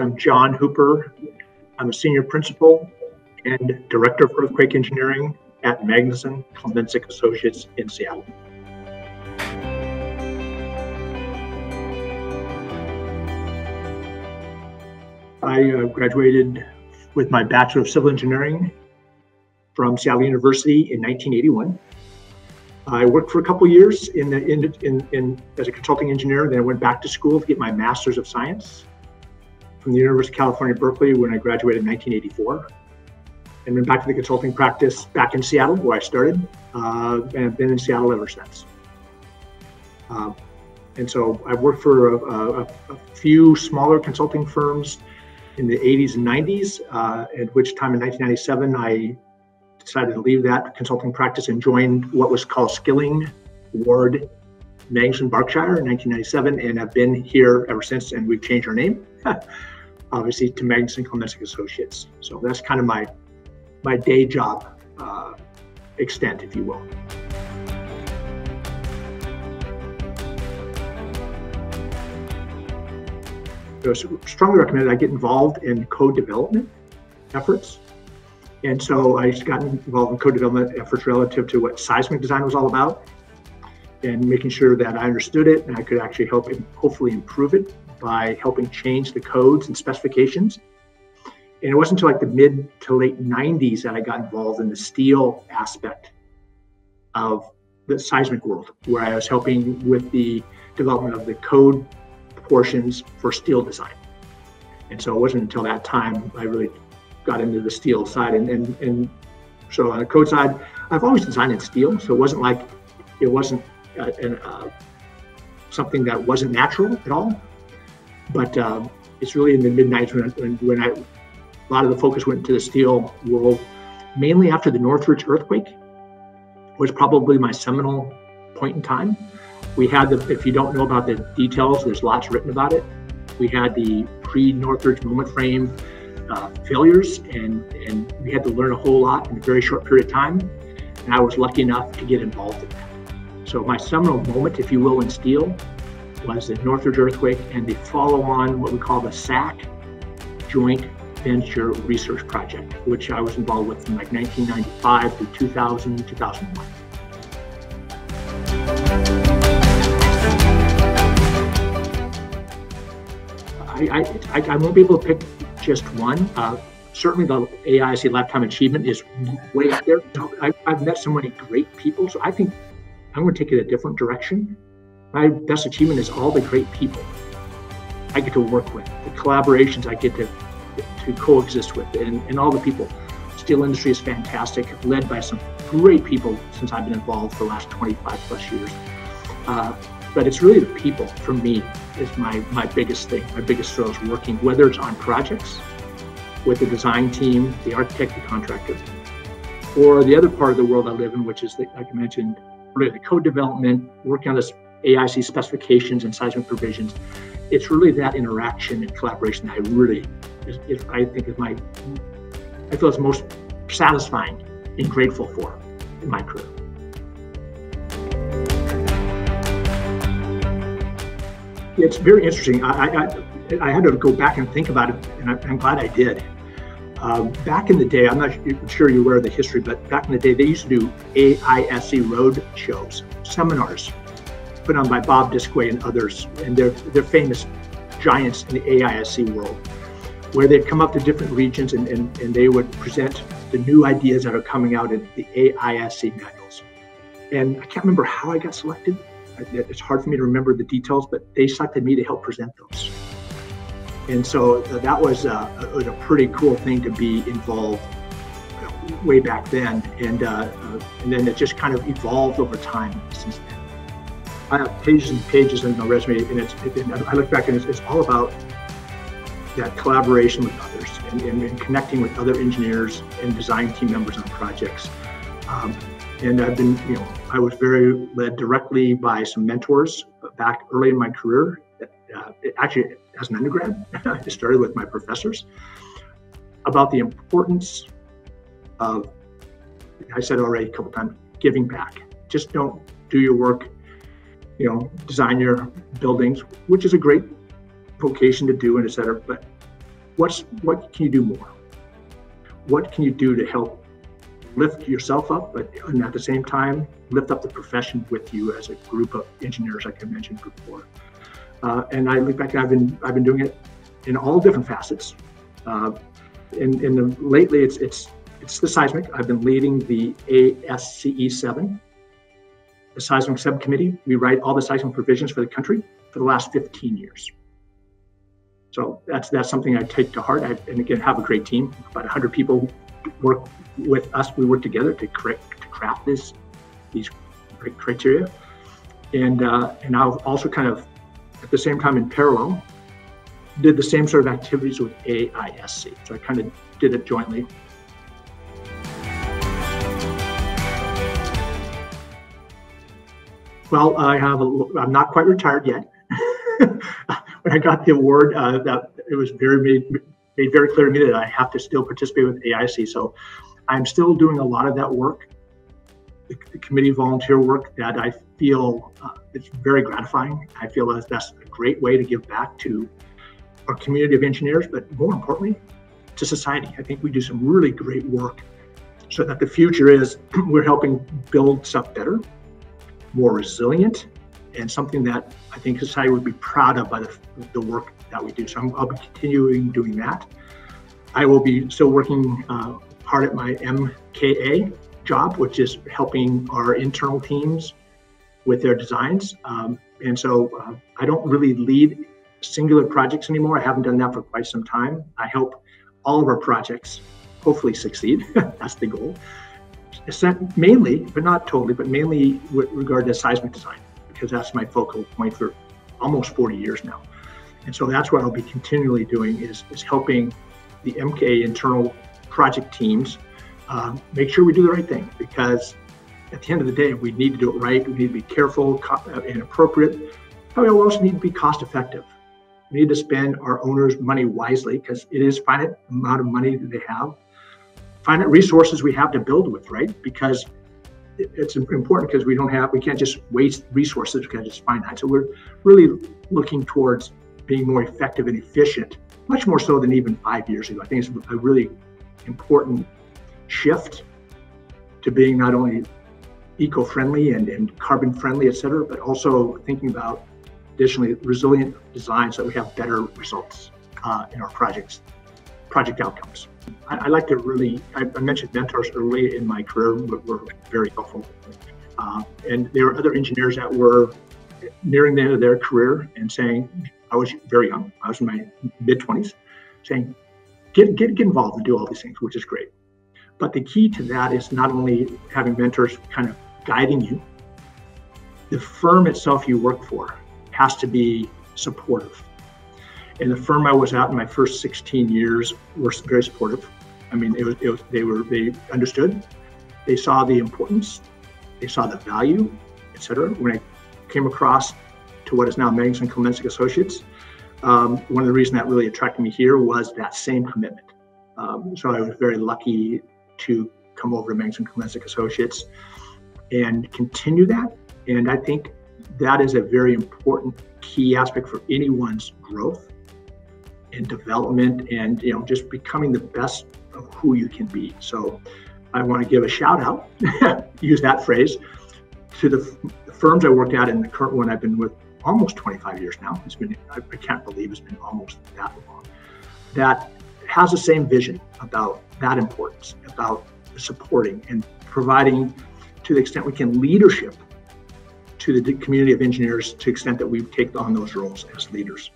I'm John Hooper. I'm a senior principal and director of earthquake engineering at Magnuson Clemensik Associates in Seattle. I graduated with my Bachelor of Civil Engineering from Seattle University in 1981. I worked for a couple of years as a consulting engineer. Then I went back to school to get my Master's of Science from the University of California, Berkeley, when I graduated in 1984. And went back to the consulting practice back in Seattle, where I started, and I've been in Seattle ever since. And so I've worked for a few smaller consulting firms in the 80s and 90s, at which time in 1997, I decided to leave that consulting practice and joined what was called Skilling, Ward, Magnuson, Berkshire in 1997, and I've been here ever since, and we've changed our name, obviously, to Magnuson Clemensik Associates. So that's kind of my day job extent, if you will. So strongly recommend I get involved in code development efforts. And so I got involved in code development efforts relative to what seismic design was all about, and making sure that I understood it and I could actually help hopefully improve it by helping change the codes and specifications. And it wasn't until like the mid to late 90s that I got involved in the steel aspect of the seismic world, where I was helping with the development of the code portions for steel design. And so it wasn't until that time I really got into the steel side. And so on the code side, I've always designed in steel. So it wasn't like, it wasn't something that wasn't natural at all. But it's really in the mid-90s when a lot of the focus went to the steel world, mainly after the Northridge earthquake was probably my seminal point in time. We had if you don't know about the details, there's lots written about it. We had the pre-Northridge moment frame failures, and we had to learn a whole lot in a very short period of time. And I was lucky enough to get involved in that. So my seminal moment, if you will, in steel was the Northridge earthquake and the follow-on, what we call the SAC, Joint Venture Research Project, which I was involved with from like 1995 through 2000, 2001. I won't be able to pick just one. Certainly the AISC Lifetime Achievement is way up there. I've met so many great people, so I think I'm going to take it a different direction. My best achievement is all the great people I get to work with, the collaborations I get to coexist with, and all the people. Steel industry is fantastic, led by some great people since I've been involved for the last 25 plus years. But it's really the people, for me, is my biggest thing. My biggest thrill is working, whether it's on projects with the design team, the architect, the contractor, or the other part of the world I live in, which is, like I mentioned, really the code development, working on this AISC specifications and seismic provisions. It's really that interaction and collaboration that I really, I think is I feel it's most satisfying and grateful for in my career. It's very interesting. I had to go back and think about it, and I'm glad I did. Back in the day, I'm not sure you're aware of the history, but back in the day, they used to do AISC road shows, seminars, put on by Bob Disquay and others, and they're famous giants in the AISC world, where they'd come up to different regions and they would present the new ideas that are coming out in the AISC manuals. And I can't remember how I got selected. It's hard for me to remember the details, but they selected me to help present those. And so that was a pretty cool thing to be involved way back then. And then it just kind of evolved over time since then. I have pages and pages in my resume, and I look back and it's all about that collaboration with others and connecting with other engineers and design team members on projects. And I've been, I was very led directly by some mentors back early in my career. Actually, as an undergrad, I started with my professors about the importance of, I said already a couple times, giving back. Just don't do your work, design your buildings, which is a great vocation to do, and et cetera, but what can you do more? What can you do to help lift yourself up, but at the same time, lift up the profession with you as a group of engineers, like I mentioned before. And I look back, I've been doing it in all different facets. Lately, it's the seismic. I've been leading the AISC 7, the seismic subcommittee. We write all the seismic provisions for the country for the last 15 years. So that's something I take to heart. And again, have a great team. About 100 people work with us. We work together to craft these great criteria. And I've also kind of, at the same time in parallel, did the same sort of activities with AISC. So I kind of did it jointly. Well, I'm not quite retired yet. When I got the award, that it was made very clear to me that I have to still participate with AISC. So I'm still doing a lot of that work, the committee volunteer work that I feel it's very gratifying. I feel that that's a great way to give back to our community of engineers, but more importantly, to society. I think we do some really great work so that the future is we're helping build stuff better, more resilient, and something that I think society would be proud of by the work that we do. So I'll be continuing doing that. I will be still working hard at my MKA job, which is helping our internal teams with their designs. And so I don't really lead singular projects anymore. I haven't done that for quite some time. I help all of our projects hopefully succeed. That's the goal. Mainly, but not totally, but mainly with regard to seismic design, because that's my focal point for almost 40 years now. And so that's what I'll be continually doing is helping the MKA internal project teams make sure we do the right thing, because at the end of the day, we need to do it right. We need to be careful and appropriate. But we also need to be cost effective. We need to spend our owners' money wisely, because it is finite amount of money that they have, finite resources we have to build with, right? Because it's important, because we can't just waste resources because it's finite. So we're really looking towards being more effective and efficient, much more so than even 5 years ago. I think it's a really important shift to being not only eco-friendly and carbon-friendly, et cetera, but also thinking about additionally resilient design so that we have better results in our project outcomes. I like to really, I mentioned mentors early in my career were very helpful. And there were other engineers that were nearing the end of their career and saying, I was very young, I was in my mid-20s, saying, get involved and do all these things, which is great. But the key to that is not only having mentors kind of guiding you, the firm itself you work for has to be supportive. And the firm I was at in my first 16 years were very supportive. I mean, they understood, they saw the importance, they saw the value, et cetera. When I came across to what is now Meggings & Klemensic Associates, one of the reasons that really attracted me here was that same commitment. So I was very lucky to come over to Meggings & Klemensic Associates and continue that. And I think that is a very important key aspect for anyone's growth and development, and just becoming the best of who you can be. So I want to give a shout out, use that phrase, to the firms I worked at, and the current one I've been with almost 25 years now. It's been, I can't believe it's been almost that long. That has the same vision about that importance, about supporting and providing, to the extent we can, leadership to the community of engineers, to the extent that we take on those roles as leaders.